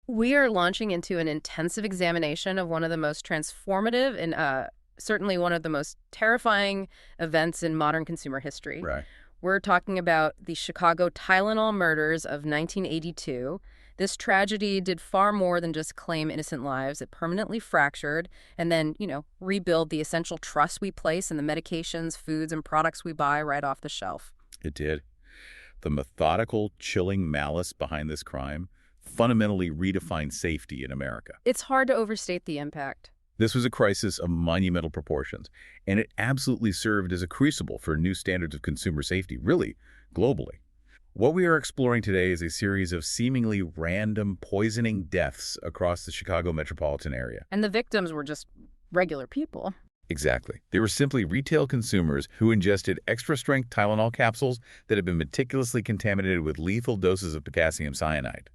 We are launching into an intensive examination of one of the most transformative and certainly one of the most terrifying events in modern consumer history. Right. We're talking about the Chicago Tylenol murders of 1982. This tragedy did far more than just claim innocent lives. It permanently fractured and then, rebuild the essential trust we place in the medications, foods, and products we buy right off the shelf. It did. The methodical, chilling malice behind this crime fundamentally redefined safety in America. It's hard to overstate the impact. This was a crisis of monumental proportions, and it absolutely served as a crucible for new standards of consumer safety, really, globally. What we are exploring today is a series of seemingly random poisoning deaths across the Chicago metropolitan area. And the victims were just regular people. Exactly. They were simply retail consumers who ingested extra-strength Tylenol capsules that had been meticulously contaminated with lethal doses of potassium cyanide.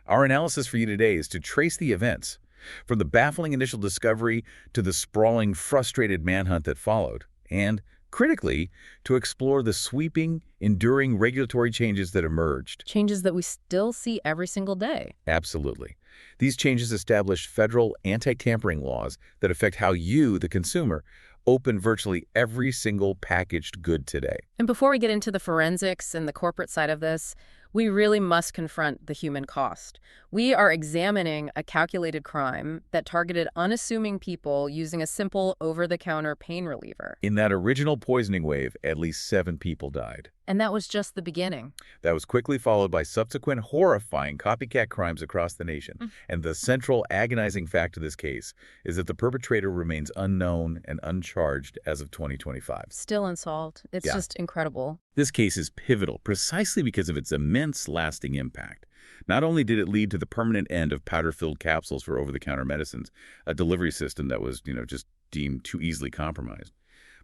Our analysis for you today is to trace the events, from the baffling initial discovery to the sprawling, frustrated manhunt that followed, and, critically, to explore the sweeping, enduring regulatory changes that emerged. Changes that we still see every single day. Absolutely. These changes established federal anti-tampering laws that affect how you, the consumer, open virtually every single packaged good today. And before we get into the forensics and the corporate side of this, we really must confront the human cost. We are examining a calculated crime that targeted unassuming people using a simple over-the-counter pain reliever. In that original poisoning wave, at least 7 people died. And that was just the beginning. That was quickly followed by subsequent horrifying copycat crimes across the nation. And the central agonizing fact of this case is that the perpetrator remains unknown and uncharged as of 2025. Still unsolved. It's just incredible. This case is pivotal precisely because of its immense lasting impact. Not only did it lead to the permanent end of powder-filled capsules for over-the-counter medicines, a delivery system that was, just deemed too easily compromised,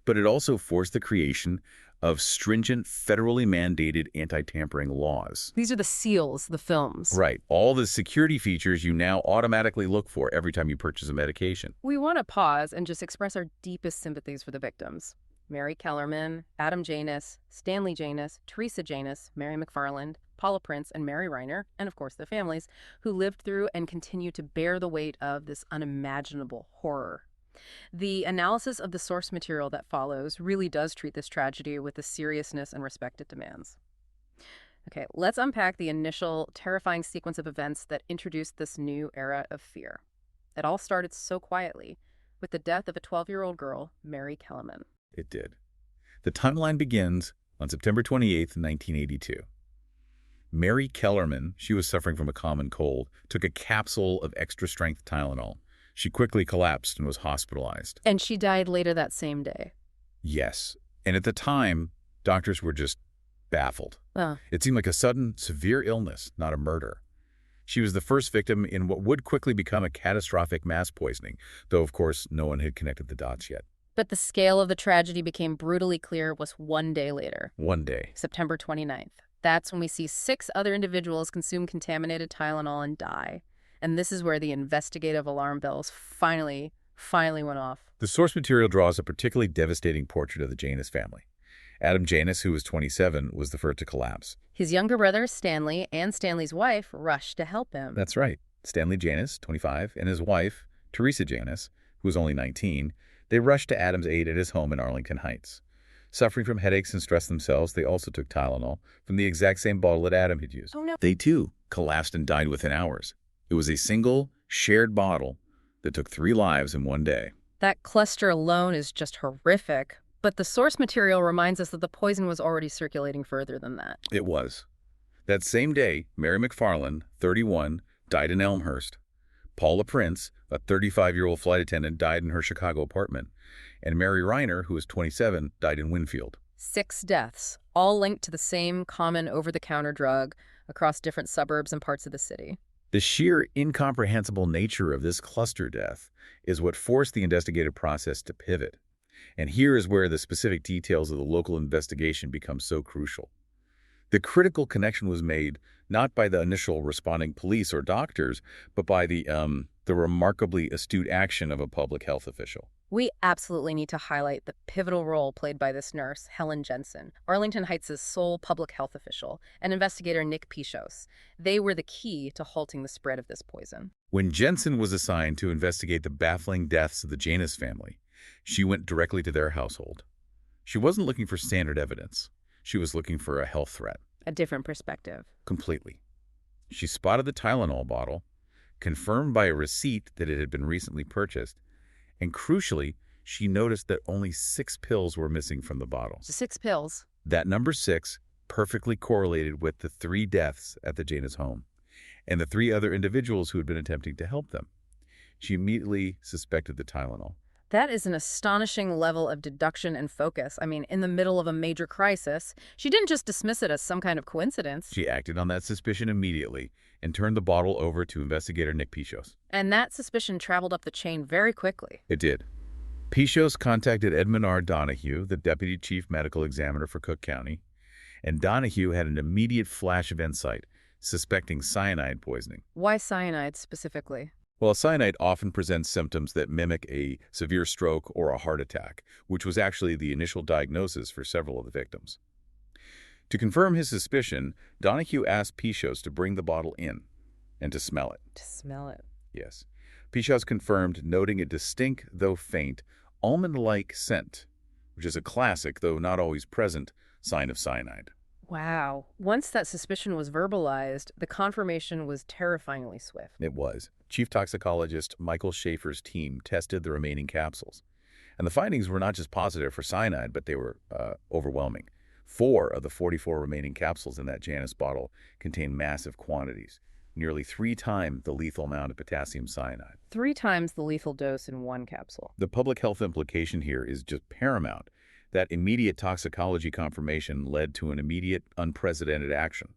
but it also forced the creation of stringent, federally mandated anti-tampering laws. These are the seals, the films. Right. All the security features you now automatically look for every time you purchase a medication. We want to pause and just express our deepest sympathies for the victims. Mary Kellerman, Adam Janus, Stanley Janus, Teresa Janus, Mary McFarland, Paula Prince, and Mary Reiner, and of course the families, who lived through and continue to bear the weight of this unimaginable horror. The analysis of the source material that follows really does treat this tragedy with the seriousness and respect it demands. Okay, let's unpack the initial terrifying sequence of events that introduced this new era of fear. It all started so quietly, with the death of a 12-year-old girl, Mary Kellerman. It did. The timeline begins on September 28, 1982. Mary Kellerman, she was suffering from a common cold, took a capsule of extra-strength Tylenol. She quickly collapsed and was hospitalized. And she died later that same day. Yes. And at the time, doctors were just baffled. It seemed like a sudden, severe illness, not a murder. She was the first victim in what would quickly become a catastrophic mass poisoning, though, of course, no one had connected the dots yet. But the scale of the tragedy became brutally clear was one day later. One day. September 29th. That's when we see 6 other individuals consume contaminated Tylenol and die. And this is where the investigative alarm bells finally went off. The source material draws a particularly devastating portrait of the Janus family. Adam Janus, who was 27, was the first to collapse. His younger brother, Stanley, and Stanley's wife rushed to help him. That's right. Stanley Janus, 25, and his wife, Teresa Janus, who was only 19, they rushed to Adam's aid at his home in Arlington Heights. Suffering from headaches and stress themselves, they also took Tylenol from the exact same bottle that Adam had used. Oh, no. They, too, collapsed and died within hours. It was a single, shared bottle that took 3 lives in one day. That cluster alone is just horrific. But the source material reminds us that the poison was already circulating further than that. It was. That same day, Mary McFarland, 31, died in Elmhurst. Paula Prince, a 35-year-old flight attendant, died in her Chicago apartment. And Mary Reiner, who was 27, died in Winfield. 6 deaths, all linked to the same common over-the-counter drug across different suburbs and parts of the city. The sheer incomprehensible nature of this cluster death is what forced the investigative process to pivot. And here is where the specific details of the local investigation become so crucial. The critical connection was made not by the initial responding police or doctors, but by the remarkably astute action of a public health official. We absolutely need to highlight the pivotal role played by this nurse, Helen Jensen, Arlington Heights' sole public health official, and investigator Nick Pichos. They were the key to halting the spread of this poison. When Jensen was assigned to investigate the baffling deaths of the Janus family, she went directly to their household. She wasn't looking for standard evidence. She was looking for a health threat. A different perspective. Completely. She spotted the Tylenol bottle, confirmed by a receipt that it had been recently purchased, and crucially, she noticed that only 6 pills were missing from the bottle. 6 pills. That number 6 perfectly correlated with the 3 deaths at the Janus home and the 3 other individuals who had been attempting to help them. She immediately suspected the Tylenol. That is an astonishing level of deduction and focus. I mean, in the middle of a major crisis, she didn't just dismiss it as some kind of coincidence. She acted on that suspicion immediately and turned the bottle over to investigator Nick Pichos. And that suspicion traveled up the chain very quickly. It did. Pichos contacted Edmund R. Donahue, the Deputy Chief Medical Examiner for Cook County, and Donahue had an immediate flash of insight, suspecting cyanide poisoning. Why cyanide specifically? Well, cyanide often presents symptoms that mimic a severe stroke or a heart attack, which was actually the initial diagnosis for several of the victims. To confirm his suspicion, Donahue asked Pichos to bring the bottle in and to smell it. To smell it. Yes. Pichos confirmed, noting a distinct, though faint, almond-like scent, which is a classic, though not always present, sign of cyanide. Wow. Once that suspicion was verbalized, the confirmation was terrifyingly swift. It was. Chief toxicologist Michael Schaefer's team tested the remaining capsules. And the findings were not just positive for cyanide, but they were overwhelming. 4 of the 44 remaining capsules in that Janus bottle contained massive quantities, nearly 3 times the lethal amount of potassium cyanide. 3 times the lethal dose in one capsule. The public health implication here is just paramount. That immediate toxicology confirmation led to an immediate, unprecedented action.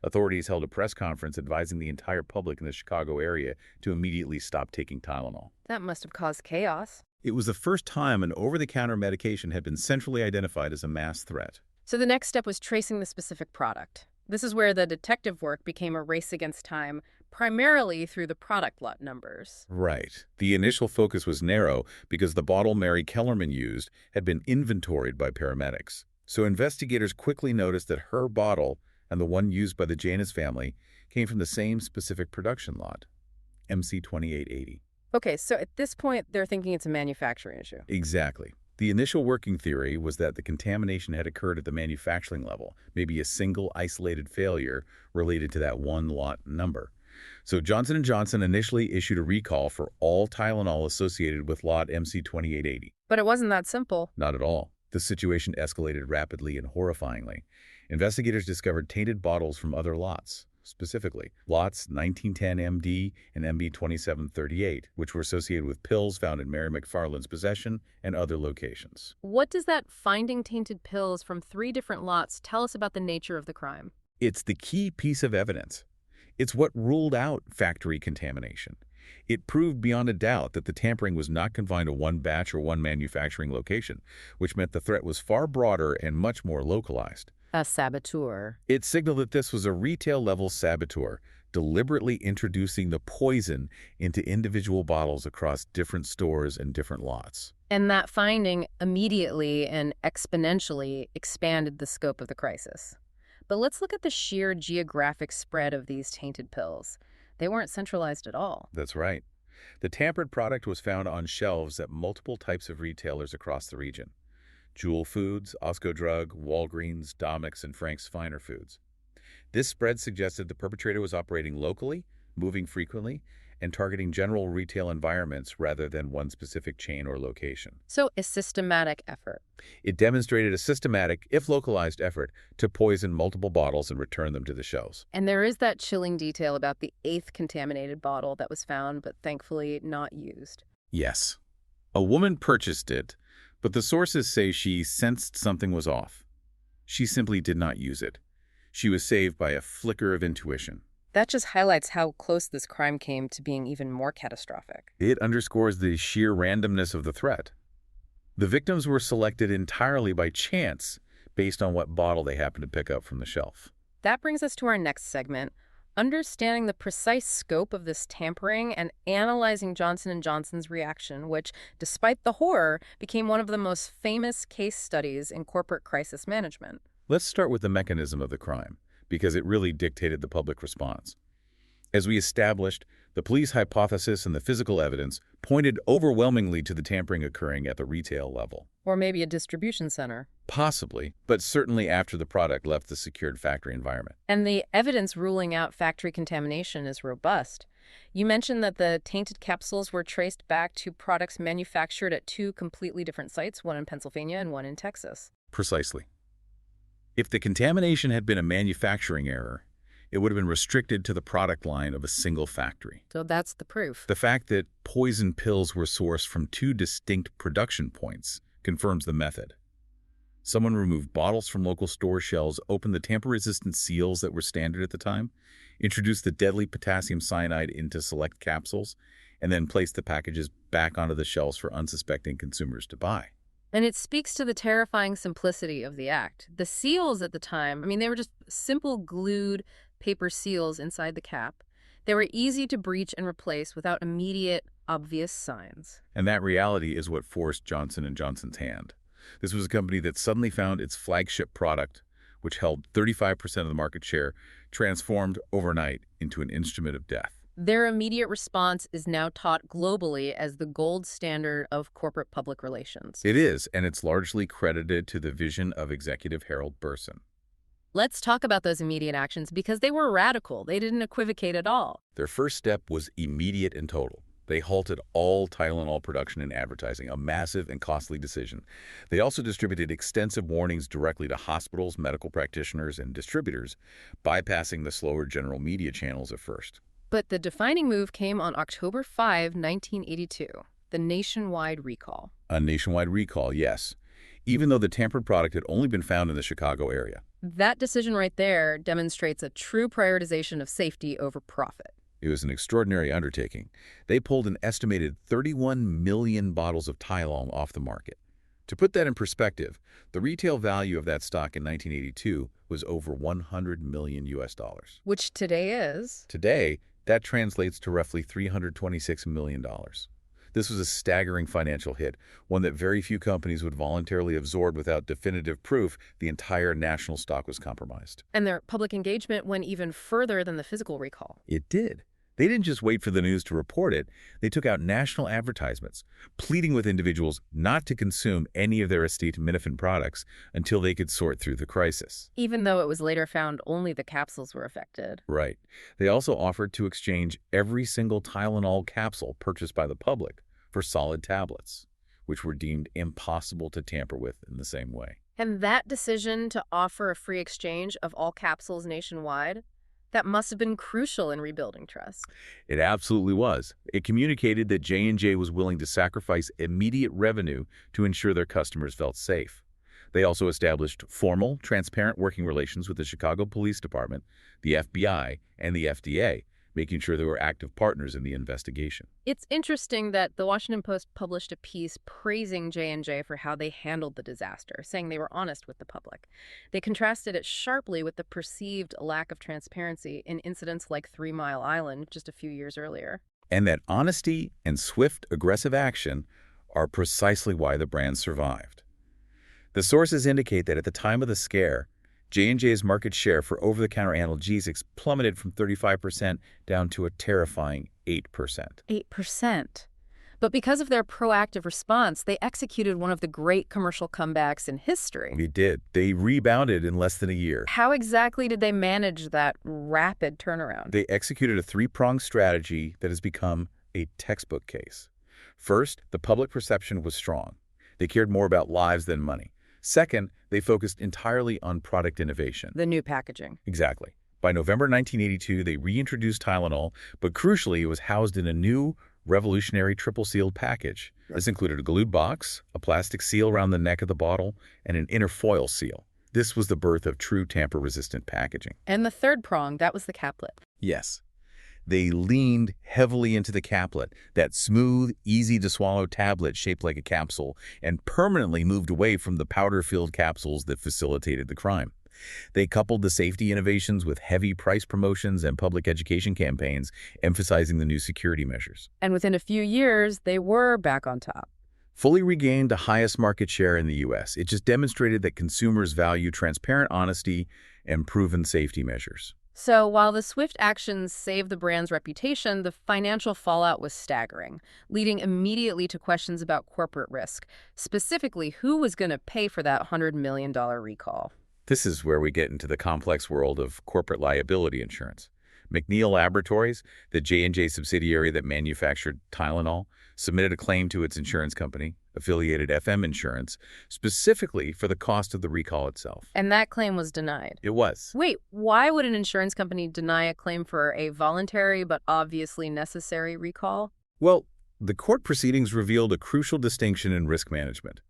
Authorities held a press conference advising the entire public in the Chicago area to immediately stop taking Tylenol. That must have caused chaos. It was the first time an over-the-counter medication had been centrally identified as a mass threat. So the next step was tracing the specific product. This is where the detective work became a race against time, primarily through the product lot numbers. Right. The initial focus was narrow because the bottle Mary Kellerman used had been inventoried by paramedics. So investigators quickly noticed that her bottle and the one used by the Janus family came from the same specific production lot, MC2880. Okay, so at this point, they're thinking it's a manufacturing issue. Exactly. The initial working theory was that the contamination had occurred at the manufacturing level, maybe a single isolated failure related to that one lot number. So Johnson & Johnson initially issued a recall for all Tylenol associated with lot MC2880. But it wasn't that simple. Not at all. The situation escalated rapidly and horrifyingly. Investigators discovered tainted bottles from other lots, specifically lots 1910MD and MB2738, which were associated with pills found in Mary McFarland's possession and other locations. What does that finding tainted pills from 3 different lots tell us about the nature of the crime? It's the key piece of evidence. It's what ruled out factory contamination. It proved beyond a doubt that the tampering was not confined to one batch or one manufacturing location, which meant the threat was far broader and much more localized. A saboteur. It signaled that this was a retail-level saboteur, deliberately introducing the poison into individual bottles across different stores and different lots. And that finding immediately and exponentially expanded the scope of the crisis. But let's look at the sheer geographic spread of these tainted pills. They weren't centralized at all. That's right. The tampered product was found on shelves at multiple types of retailers across the region. Jewel Foods, Osco Drug, Walgreens, Dominick's, and Frank's Finer Foods. This spread suggested the perpetrator was operating locally, moving frequently, and targeting general retail environments rather than one specific chain or location. So a systematic effort. It demonstrated a systematic, if localized, effort to poison multiple bottles and return them to the shelves. And there is that chilling detail about the 8th contaminated bottle that was found, but thankfully not used. Yes. A woman purchased it, but the sources say she sensed something was off. She simply did not use it. She was saved by a flicker of intuition. That just highlights how close this crime came to being even more catastrophic. It underscores the sheer randomness of the threat. The victims were selected entirely by chance based on what bottle they happened to pick up from the shelf. That brings us to our next segment, Understanding the precise scope of this tampering and analyzing Johnson & Johnson's reaction, which, despite the horror, became one of the most famous case studies in corporate crisis management. Let's start with the mechanism of the crime, because it really dictated the public response. As we established, the police hypothesis and the physical evidence pointed overwhelmingly to the tampering occurring at the retail level. Or maybe a distribution center. Possibly, but certainly after the product left the secured factory environment. And the evidence ruling out factory contamination is robust. You mentioned that the tainted capsules were traced back to products manufactured at two completely different sites, one in Pennsylvania and one in Texas. Precisely. If the contamination had been a manufacturing error, it would have been restricted to the product line of a single factory. So that's the proof. The fact that poison pills were sourced from two distinct production points confirms the method. Someone removed bottles from local store shelves, opened the tamper-resistant seals that were standard at the time, introduced the deadly potassium cyanide into select capsules, and then placed the packages back onto the shelves for unsuspecting consumers to buy. And it speaks to the terrifying simplicity of the act. The seals at the time, they were just simple glued paper seals inside the cap. They were easy to breach and replace without immediate, obvious signs. And that reality is what forced Johnson & Johnson's hand. This was a company that suddenly found its flagship product, which held 35% of the market share, transformed overnight into an instrument of death. Their immediate response is now taught globally as the gold standard of corporate public relations. It is, and it's largely credited to the vision of Executive Harold Burson. Let's talk about those immediate actions because they were radical. They didn't equivocate at all. Their first step was immediate and total. They halted all Tylenol production and advertising, a massive and costly decision. They also distributed extensive warnings directly to hospitals, medical practitioners, and distributors, bypassing the slower general media channels at first. But the defining move came on October 5, 1982, the nationwide recall. A nationwide recall, yes, even though the tampered product had only been found in the Chicago area. That decision right there demonstrates a true prioritization of safety over profit. It was an extraordinary undertaking. They pulled an estimated 31 million bottles of Tylenol off the market. To put that in perspective, the retail value of that stock in 1982 was over $100 million. Which today is? Today, that translates to roughly $326 million. This was a staggering financial hit, one that very few companies would voluntarily absorb without definitive proof the entire national stock was compromised. And their public engagement went even further than the physical recall. It did. They didn't just wait for the news to report it. They took out national advertisements, pleading with individuals not to consume any of their acetaminophen products until they could sort through the crisis. Even though it was later found only the capsules were affected. Right. They also offered to exchange every single Tylenol capsule purchased by the public for solid tablets, which were deemed impossible to tamper with in the same way. And that decision to offer a free exchange of all capsules nationwide, that must have been crucial in rebuilding trust. It absolutely was. It communicated that J&J was willing to sacrifice immediate revenue to ensure their customers felt safe. They also established formal, transparent working relations with the Chicago Police Department, the FBI, and the FDA, making sure they were active partners in the investigation. It's interesting that the Washington Post published a piece praising J&J for how they handled the disaster, saying they were honest with the public. They contrasted it sharply with the perceived lack of transparency in incidents like 3 Mile Island just a few years earlier. And that honesty and swift, aggressive action are precisely why the brand survived. The sources indicate that at the time of the scare, J&J's market share for over-the-counter analgesics plummeted from 35% down to a terrifying 8%. 8%. But because of their proactive response, they executed one of the great commercial comebacks in history. They did. They rebounded in less than a year. How exactly did they manage that rapid turnaround? They executed a three-pronged strategy that has become a textbook case. First, the public perception was strong. They cared more about lives than money. Second, they focused entirely on product innovation. The new packaging. Exactly. By November 1982, they reintroduced Tylenol, but crucially, it was housed in a new, revolutionary triple-sealed package. This included a glued box, a plastic seal around the neck of the bottle, and an inner foil seal. This was the birth of true tamper-resistant packaging. And the third prong, that was the caplet. Yes. They leaned heavily into the caplet, that smooth, easy-to-swallow tablet shaped like a capsule, and permanently moved away from the powder-filled capsules that facilitated the crime. They coupled the safety innovations with heavy price promotions and public education campaigns, emphasizing the new security measures. And within a few years, they were back on top. Fully regained the highest market share in the U.S. It just demonstrated that consumers value transparent honesty and proven safety measures. So while the swift actions saved the brand's reputation, the financial fallout was staggering, leading immediately to questions about corporate risk, specifically who was going to pay for that $100 million recall. This is where we get into the complex world of corporate liability insurance. McNeil Laboratories, the J&J subsidiary that manufactured Tylenol, submitted a claim to its insurance company, Affiliated FM Insurance, specifically for the cost of the recall itself. And that claim was denied. It was. Wait, why would an insurance company deny a claim for a voluntary but obviously necessary recall? Well, the court proceedings revealed a crucial distinction in risk management.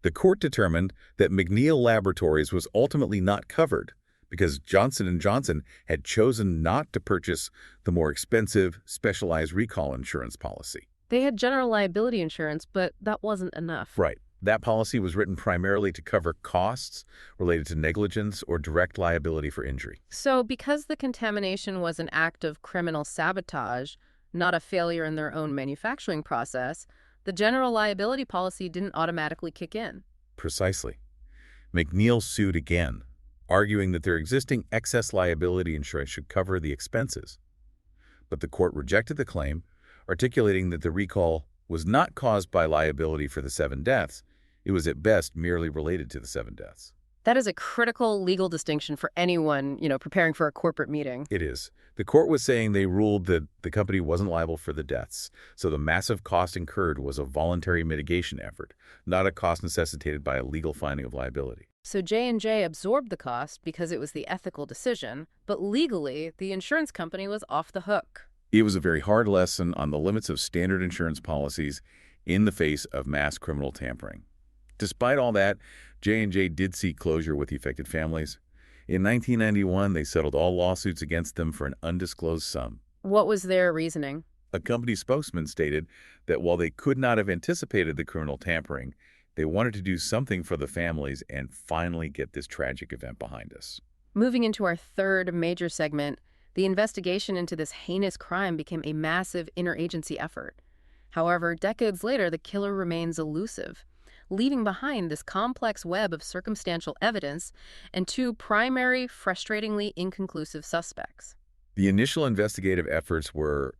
The court determined that McNeil Laboratories was ultimately not covered because Johnson & Johnson had chosen not to purchase the more expensive, specialized recall insurance policy. They had general liability insurance, but that wasn't enough. Right. That policy was written primarily to cover costs related to negligence or direct liability for injury. So because the contamination was an act of criminal sabotage, not a failure in their own manufacturing process, the general liability policy didn't automatically kick in. Precisely. McNeil sued again, arguing that their existing excess liability insurance should cover the expenses. But the court rejected the claim, articulating that the recall was not caused by liability for the 7 deaths. It was at best merely related to the 7 deaths. That is a critical legal distinction for anyone, preparing for a corporate meeting. It is. The court was saying they ruled that the company wasn't liable for the deaths, so the massive cost incurred was a voluntary mitigation effort, not a cost necessitated by a legal finding of liability. So J&J absorbed the cost because it was the ethical decision, but legally, the insurance company was off the hook. It was a very hard lesson on the limits of standard insurance policies in the face of mass criminal tampering. Despite all that, J&J did seek closure with the affected families. In 1991, they settled all lawsuits against them for an undisclosed sum. What was their reasoning? A company spokesman stated that while they could not have anticipated the criminal tampering, they wanted to do something for the families and finally get this tragic event behind us. Moving into our third major segment, the investigation into this heinous crime became a massive interagency effort. However, decades later, the killer remains elusive, leaving behind this complex web of circumstantial evidence and 2 primary, frustratingly inconclusive suspects. The initial investigative efforts were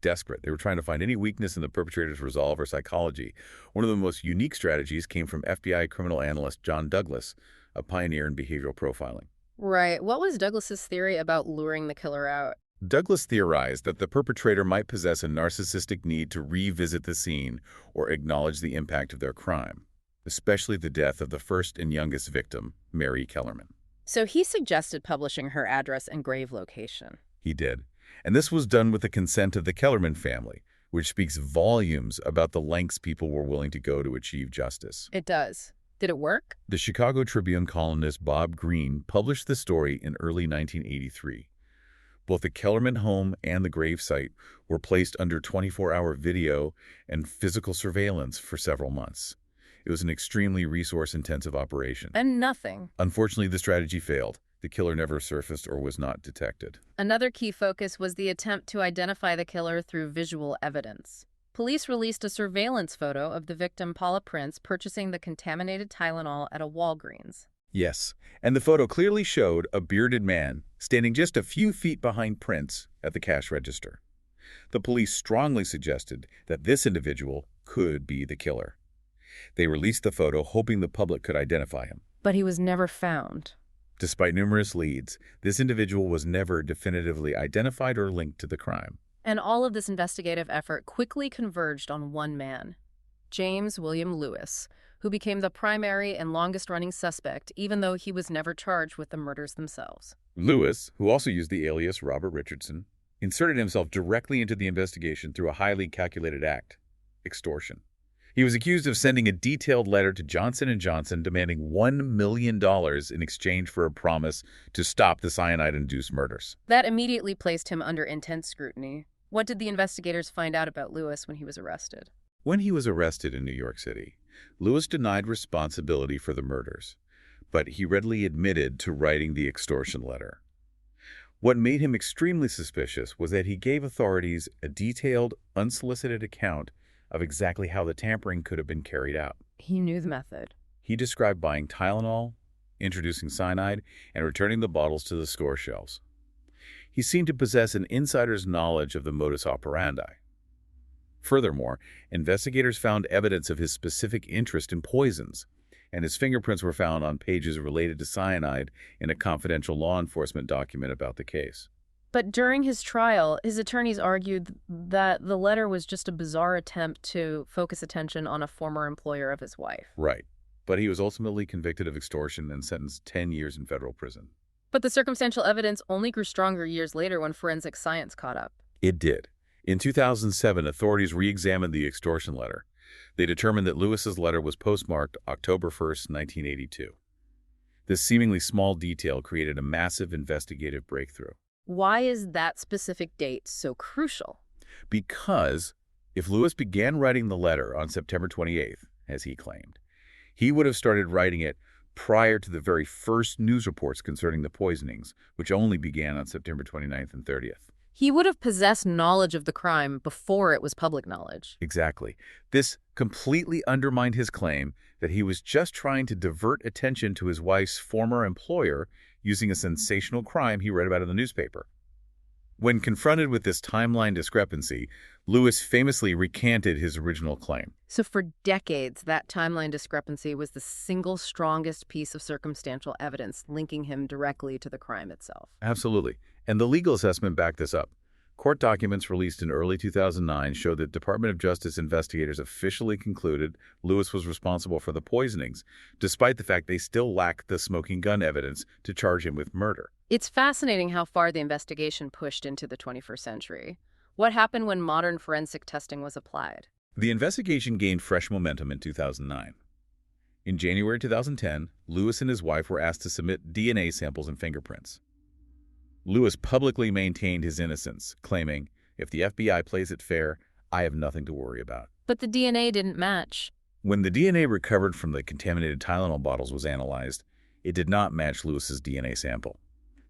desperate. They were trying to find any weakness in the perpetrator's resolve or psychology. One of the most unique strategies came from FBI criminal analyst John Douglas, a pioneer in behavioral profiling. Right. What was Douglas's theory about luring the killer out? Douglas theorized that the perpetrator might possess a narcissistic need to revisit the scene or acknowledge the impact of their crime, especially the death of the first and youngest victim, Mary Kellerman. So he suggested publishing her address and grave location. He did. And this was done with the consent of the Kellerman family, which speaks volumes about the lengths people were willing to go to achieve justice. It does. Did it work? The Chicago Tribune columnist Bob Greene published the story in early 1983. Both the Kellerman home and the gravesite were placed under 24-hour video and physical surveillance for several months. It was an extremely resource-intensive operation. And nothing. Unfortunately, the strategy failed. The killer never surfaced or was not detected. Another key focus was the attempt to identify the killer through visual evidence. Police released a surveillance photo of the victim, Paula Prince, purchasing the contaminated Tylenol at a Walgreens. Yes, and the photo clearly showed a bearded man standing just a few feet behind Prince at the cash register. The police strongly suggested that this individual could be the killer. They released the photo hoping the public could identify him. But he was never found. Despite numerous leads, this individual was never definitively identified or linked to the crime. And all of this investigative effort quickly converged on one man, James William Lewis, who became the primary and longest-running suspect, even though he was never charged with the murders themselves. Lewis, who also used the alias Robert Richardson, inserted himself directly into the investigation through a highly calculated act: extortion. He was accused of sending a detailed letter to Johnson & Johnson demanding $1 million in exchange for a promise to stop the cyanide-induced murders. That immediately placed him under intense scrutiny. What did the investigators find out about Lewis when he was arrested? When he was arrested in New York City, Lewis denied responsibility for the murders, but he readily admitted to writing the extortion letter. What made him extremely suspicious was that he gave authorities a detailed, unsolicited account of exactly how the tampering could have been carried out. He knew the method. He described buying Tylenol, introducing cyanide, and returning the bottles to the store shelves. He seemed to possess an insider's knowledge of the modus operandi. Furthermore, investigators found evidence of his specific interest in poisons, and his fingerprints were found on pages related to cyanide in a confidential law enforcement document about the case. But during his trial, his attorneys argued that the letter was just a bizarre attempt to focus attention on a former employer of his wife. Right. But he was ultimately convicted of extortion and sentenced 10 years in federal prison. But the circumstantial evidence only grew stronger years later when forensic science caught up. It did. In 2007, authorities re-examined the extortion letter. They determined that Lewis's letter was postmarked October 1st, 1982. This seemingly small detail created a massive investigative breakthrough. Why is that specific date so crucial? Because if Lewis began writing the letter on September 28th, as he claimed, he would have started writing it prior to the very first news reports concerning the poisonings, which only began on September 29th and 30th. He would have possessed knowledge of the crime before it was public knowledge. Exactly. This completely undermined his claim that he was just trying to divert attention to his wife's former employer using a sensational crime he read about in the newspaper. When confronted with this timeline discrepancy, Lewis famously recanted his original claim. So for decades, that timeline discrepancy was the single strongest piece of circumstantial evidence linking him directly to the crime itself. Absolutely. And the legal assessment backed this up. Court documents released in early 2009 show that Department of Justice investigators officially concluded Lewis was responsible for the poisonings, despite the fact they still lacked the smoking gun evidence to charge him with murder. It's fascinating how far the investigation pushed into the 21st century. What happened when modern forensic testing was applied? The investigation gained fresh momentum in 2009. In January 2010, Lewis and his wife were asked to submit DNA samples and fingerprints. Lewis publicly maintained his innocence, claiming, "If the FBI plays it fair, I have nothing to worry about." But the DNA didn't match. When the DNA recovered from the contaminated Tylenol bottles was analyzed, it did not match Lewis's DNA sample.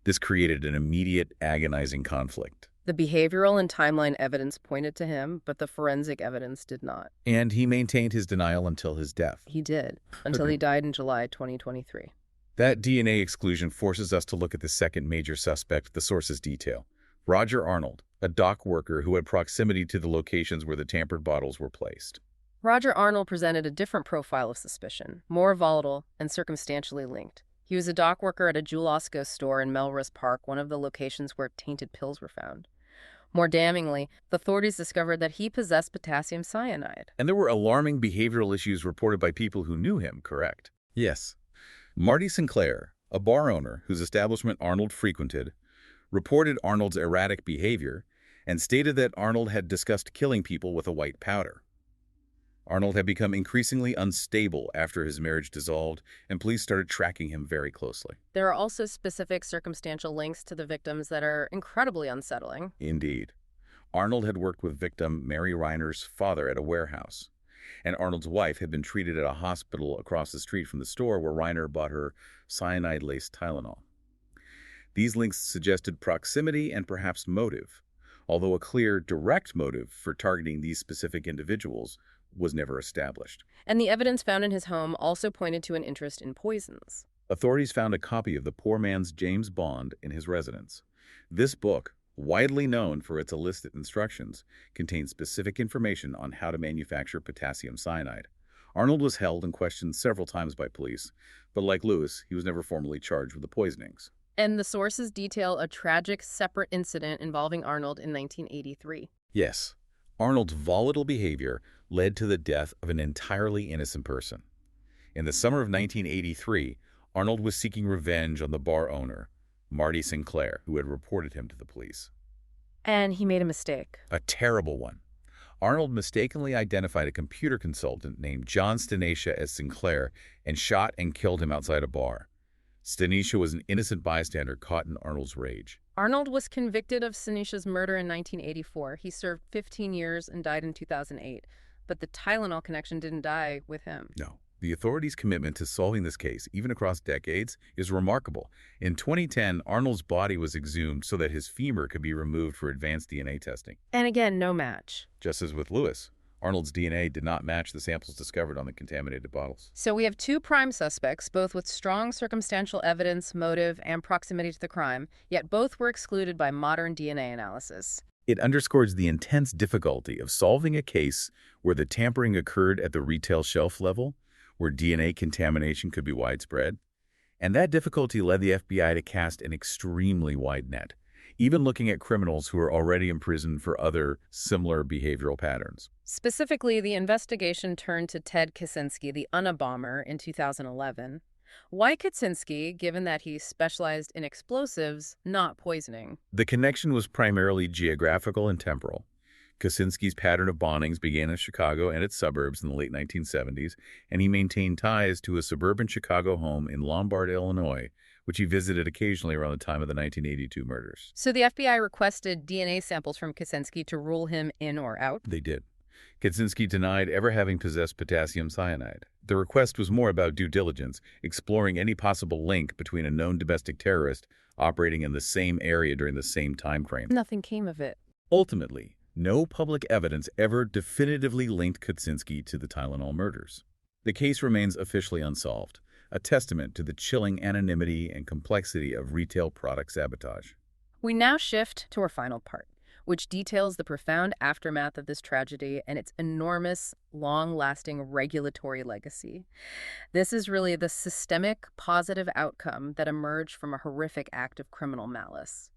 This created an immediate, agonizing conflict. The behavioral and timeline evidence pointed to him, but the forensic evidence did not. And he maintained his denial until his death. He did, until he died in July 2023. That DNA exclusion forces us to look at the second major suspect the sources detail. Roger Arnold, a dock worker who had proximity to the locations where the tampered bottles were placed. Roger Arnold presented a different profile of suspicion, more volatile and circumstantially linked. He was a dock worker at a Jewel Osco store in Melrose Park, one of the locations where tainted pills were found. More damningly, the authorities discovered that he possessed potassium cyanide. And there were alarming behavioral issues reported by people who knew him, correct? Yes. Marty Sinclair, a bar owner whose establishment Arnold frequented, reported Arnold's erratic behavior and stated that Arnold had discussed killing people with a white powder. Arnold had become increasingly unstable after his marriage dissolved, and police started tracking him very closely. There are also specific circumstantial links to the victims that are incredibly unsettling. Indeed. Arnold had worked with victim Mary Reiner's father at a warehouse, and Arnold's wife had been treated at a hospital across the street from the store where Reiner bought her cyanide-laced Tylenol. These links suggested proximity and perhaps motive, although a clear, direct motive for targeting these specific individuals was never established. And the evidence found in his home also pointed to an interest in poisons. Authorities found a copy of The Poor Man's James Bond in his residence. This book, widely known for its illicit instructions, contains specific information on how to manufacture potassium cyanide. Arnold was held and questioned several times by police, but like Lewis, he was never formally charged with the poisonings. And the sources detail a tragic, separate incident involving Arnold in 1983. Yes, Arnold's volatile behavior led to the death of an entirely innocent person. In the summer of 1983, Arnold was seeking revenge on the bar owner, Marty Sinclair, who had reported him to the police. And he made a mistake. A terrible one. Arnold mistakenly identified a computer consultant named John Stanisha as Sinclair and shot and killed him outside a bar. Stanisha was an innocent bystander caught in Arnold's rage. Arnold was convicted of Stanisha's murder in 1984. He served 15 years and died in 2008. But the Tylenol connection didn't die with him. No. The authorities' commitment to solving this case, even across decades, is remarkable. In 2010, Arnold's body was exhumed so that his femur could be removed for advanced DNA testing. And again, no match. Just as with Lewis, Arnold's DNA did not match the samples discovered on the contaminated bottles. So we have two prime suspects, both with strong circumstantial evidence, motive, and proximity to the crime, yet both were excluded by modern DNA analysis. It underscores the intense difficulty of solving a case where the tampering occurred at the retail shelf level, where DNA contamination could be widespread. And that difficulty led the FBI to cast an extremely wide net, even looking at criminals who are already imprisoned for other similar behavioral patterns. Specifically, the investigation turned to Ted Kaczynski, the Unabomber, in 2011. Why Kaczynski, given that he specialized in explosives, not poisoning? The connection was primarily geographical and temporal. Kaczynski's pattern of bombings began in Chicago and its suburbs in the late 1970s, and he maintained ties to a suburban Chicago home in Lombard, Illinois, which he visited occasionally around the time of the 1982 murders. So the FBI requested DNA samples from Kaczynski to rule him in or out? They did. Kaczynski denied ever having possessed potassium cyanide. The request was more about due diligence, exploring any possible link between a known domestic terrorist operating in the same area during the same time frame. Nothing came of it. Ultimately, no public evidence ever definitively linked Kaczynski to the Tylenol murders. The case remains officially unsolved, a testament to the chilling anonymity and complexity of retail product sabotage. We now shift to our final part, which details the profound aftermath of this tragedy and its enormous, long-lasting regulatory legacy. This is really the systemic, positive outcome that emerged from a horrific act of criminal malice.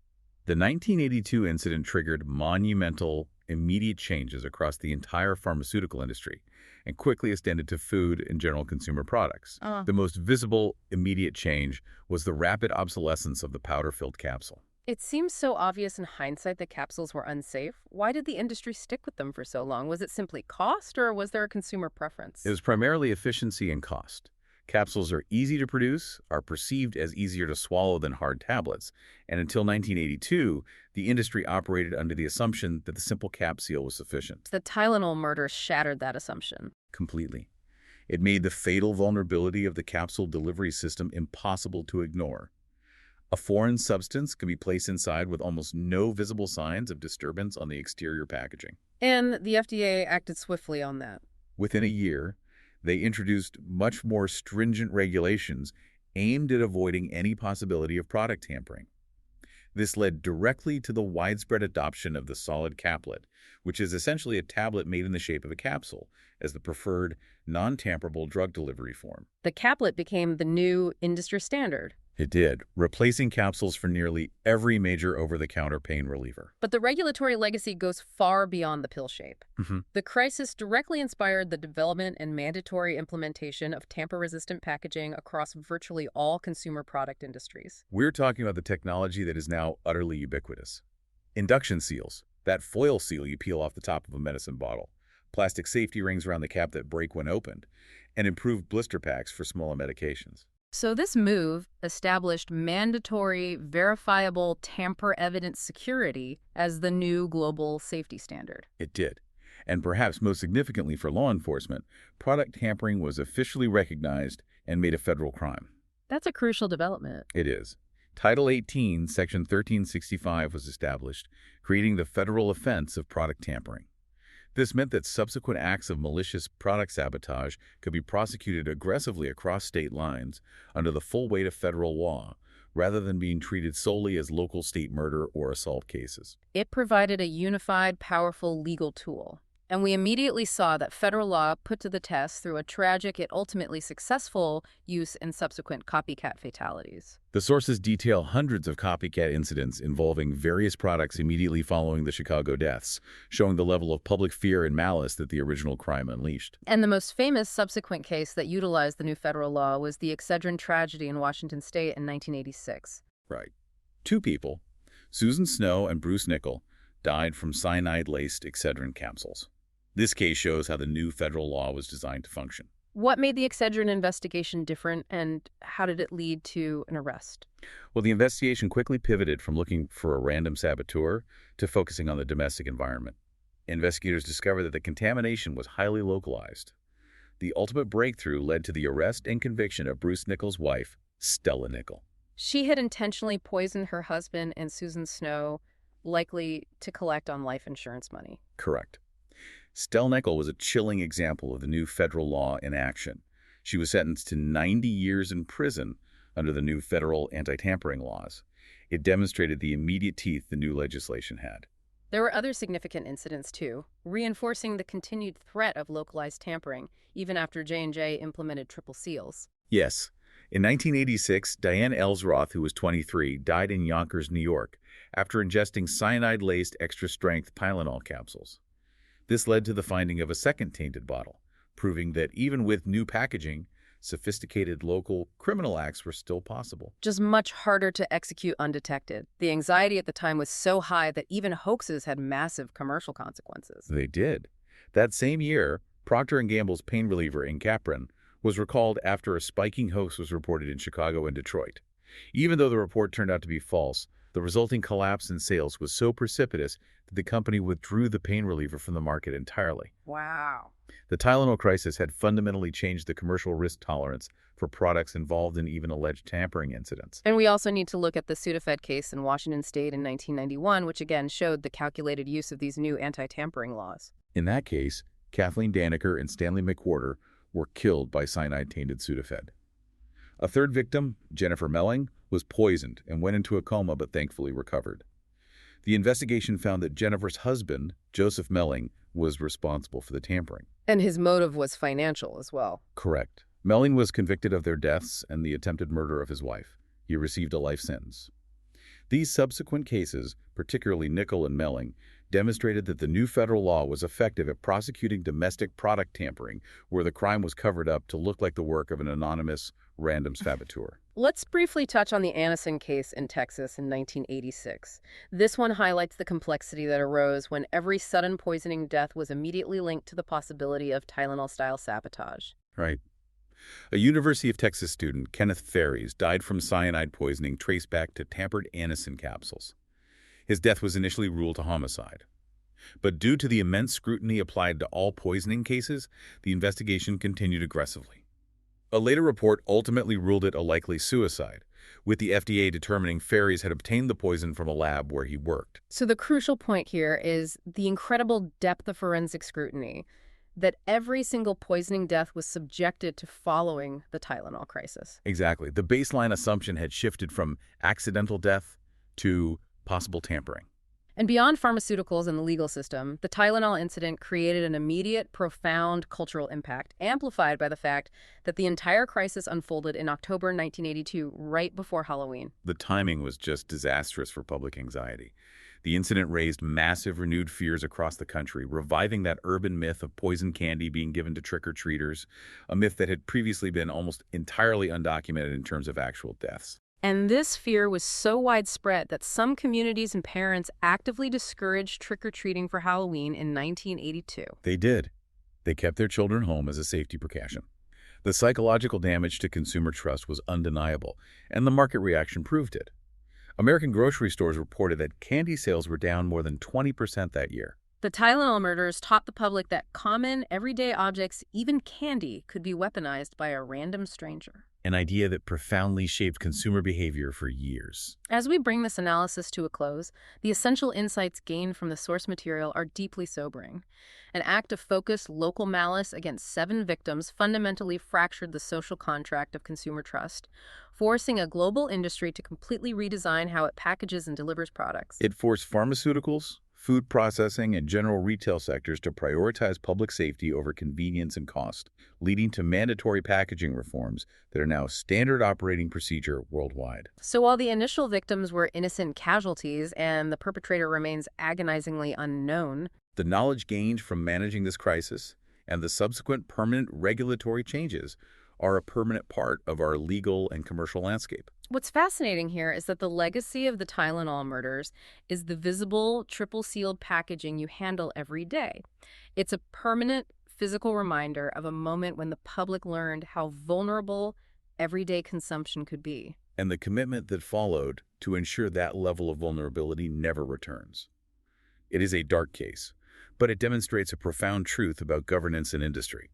The 1982 incident triggered monumental, immediate changes across the entire pharmaceutical industry and quickly extended to food and general consumer products. The most visible, immediate change was the rapid obsolescence of the powder-filled capsule. It seems so obvious in hindsight that capsules were unsafe. Why did the industry stick with them for so long? Was it simply cost, or was there a consumer preference? It was primarily efficiency and cost. Capsules are easy to produce, are perceived as easier to swallow than hard tablets, and until 1982, the industry operated under the assumption that the simple cap seal was sufficient. The Tylenol murders shattered that assumption. Completely. It made the fatal vulnerability of the capsule delivery system impossible to ignore. A foreign substance could be placed inside with almost no visible signs of disturbance on the exterior packaging. And the FDA acted swiftly on that. Within a year, they introduced much more stringent regulations aimed at avoiding any possibility of product tampering. This led directly to the widespread adoption of the solid caplet, which is essentially a tablet made in the shape of a capsule, as the preferred, non-tamperable drug delivery form. The caplet became the new industry standard. It did, replacing capsules for nearly every major over-the-counter pain reliever. But the regulatory legacy goes far beyond the pill shape. The crisis directly inspired the development and mandatory implementation of tamper-resistant packaging across virtually all consumer product industries. We're talking about the technology that is now utterly ubiquitous. Induction seals, that foil seal you peel off the top of a medicine bottle, plastic safety rings around the cap that break when opened, and improved blister packs for smaller medications. So this move established mandatory, verifiable, tamper-evident security as the new global safety standard. It did. And perhaps most significantly for law enforcement, product tampering was officially recognized and made a federal crime. That's a crucial development. It is. Title 18, Section 1365 was established, creating the federal offense of product tampering. This meant that subsequent acts of malicious product sabotage could be prosecuted aggressively across state lines under the full weight of federal law, rather than being treated solely as local state murder or assault cases. It provided a unified, powerful legal tool. And we immediately saw that federal law put to the test through a tragic yet ultimately successful use in subsequent copycat fatalities. The sources detail hundreds of copycat incidents involving various products immediately following the Chicago deaths, showing the level of public fear and malice that the original crime unleashed. And the most famous subsequent case that utilized the new federal law was the Excedrin tragedy in Washington state in 1986. Right. Two people, Susan Snow and Bruce Nickel, died from cyanide-laced Excedrin capsules. This case shows how the new federal law was designed to function. What made the Excedrin investigation different, and how did it lead to an arrest? Well, the investigation quickly pivoted from looking for a random saboteur to focusing on the domestic environment. Investigators discovered that the contamination was highly localized. The ultimate breakthrough led to the arrest and conviction of Bruce Nichols' wife, Stella Nichol. She had intentionally poisoned her husband and Susan Snow, likely to collect on life insurance money. Correct. Stella Nichol was a chilling example of the new federal law in action. She was sentenced to 90 years in prison under the new federal anti-tampering laws. It demonstrated the immediate teeth the new legislation had. There were other significant incidents, too, reinforcing the continued threat of localized tampering, even after J&J implemented triple seals. Yes. In 1986, Diane Ellsroth, who was 23, died in Yonkers, New York, after ingesting cyanide-laced extra-strength Tylenol capsules. This led to the finding of a second tainted bottle, proving that even with new packaging, sophisticated local criminal acts were still possible. Just much harder to execute undetected. The anxiety at the time was so high that even hoaxes had massive commercial consequences. They did. That same year, Procter & Gamble's pain reliever Incaprin was recalled after a spiking hoax was reported in Chicago and Detroit. Even though the report turned out to be false, the resulting collapse in sales was so precipitous that the company withdrew the pain reliever from the market entirely. Wow. The Tylenol crisis had fundamentally changed the commercial risk tolerance for products involved in even alleged tampering incidents. And we also need to look at the Sudafed case in Washington state in 1991, which again showed the calculated use of these new anti-tampering laws. In that case, Kathleen Danaker and Stanley McWhorter were killed by cyanide-tainted Sudafed. A third victim, Jennifer Melling, was poisoned and went into a coma but thankfully recovered. The investigation found that Jennifer's husband, Joseph Melling, was responsible for the tampering. And his motive was financial as well. Correct. Melling was convicted of their deaths and the attempted murder of his wife. He received a life sentence. These subsequent cases, particularly Nichol and Melling, demonstrated that the new federal law was effective at prosecuting domestic product tampering, where the crime was covered up to look like the work of an anonymous, random saboteur. Let's briefly touch on the Anison case in Texas in 1986. This one highlights the complexity that arose when every sudden poisoning death was immediately linked to the possibility of Tylenol-style sabotage. Right. A University of Texas student, Kenneth Ferries, died from cyanide poisoning traced back to tampered Anison capsules. His death was initially ruled a homicide. But due to the immense scrutiny applied to all poisoning cases, the investigation continued aggressively. A later report ultimately ruled it a likely suicide, with the FDA determining Ferries had obtained the poison from a lab where he worked. So the crucial point here is the incredible depth of forensic scrutiny, that every single poisoning death was subjected to following the Tylenol crisis. Exactly. The baseline assumption had shifted from accidental death to possible tampering. And beyond pharmaceuticals and the legal system, the Tylenol incident created an immediate, profound cultural impact, amplified by the fact that the entire crisis unfolded in October 1982, right before Halloween. The timing was just disastrous for public anxiety. The incident raised massive renewed fears across the country, reviving that urban myth of poison candy being given to trick-or-treaters, a myth that had previously been almost entirely undocumented in terms of actual deaths. And this fear was so widespread that some communities and parents actively discouraged trick-or-treating for Halloween in 1982. They did. They kept their children home as a safety precaution. The psychological damage to consumer trust was undeniable, and the market reaction proved it. American grocery stores reported that candy sales were down more than 20% that year. The Tylenol murders taught the public that common, everyday objects, even candy, could be weaponized by a random stranger. An idea that profoundly shaped consumer behavior for years. As we bring this analysis to a close, the essential insights gained from the source material are deeply sobering. An act of focused local malice against 7 victims fundamentally fractured the social contract of consumer trust, forcing a global industry to completely redesign how it packages and delivers products. It forced pharmaceuticals, food processing, and general retail sectors to prioritize public safety over convenience and cost, leading to mandatory packaging reforms that are now standard operating procedure worldwide. So while the initial victims were innocent casualties and the perpetrator remains agonizingly unknown, the knowledge gained from managing this crisis and the subsequent permanent regulatory changes are a permanent part of our legal and commercial landscape. what's fascinating here is that the legacy of the Tylenol murders is the visible, triple-sealed packaging you handle every day. It's a permanent physical reminder of a moment when the public learned how vulnerable everyday consumption could be. And the commitment that followed to ensure that level of vulnerability never returns. It is a dark case, but it demonstrates a profound truth about governance and industry.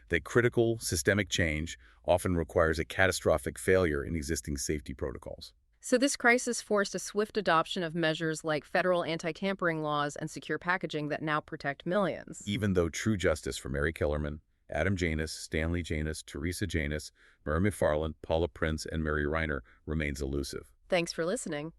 that critical systemic change often requires a catastrophic failure in existing safety protocols. So this crisis forced a swift adoption of measures like federal anti-tampering laws and secure packaging that now protect millions. Even though true justice for Mary Kellerman, Adam Janus, Stanley Janus, Teresa Janus, Mary McFarland, Paula Prince, and Mary Reiner remains elusive. Thanks for listening.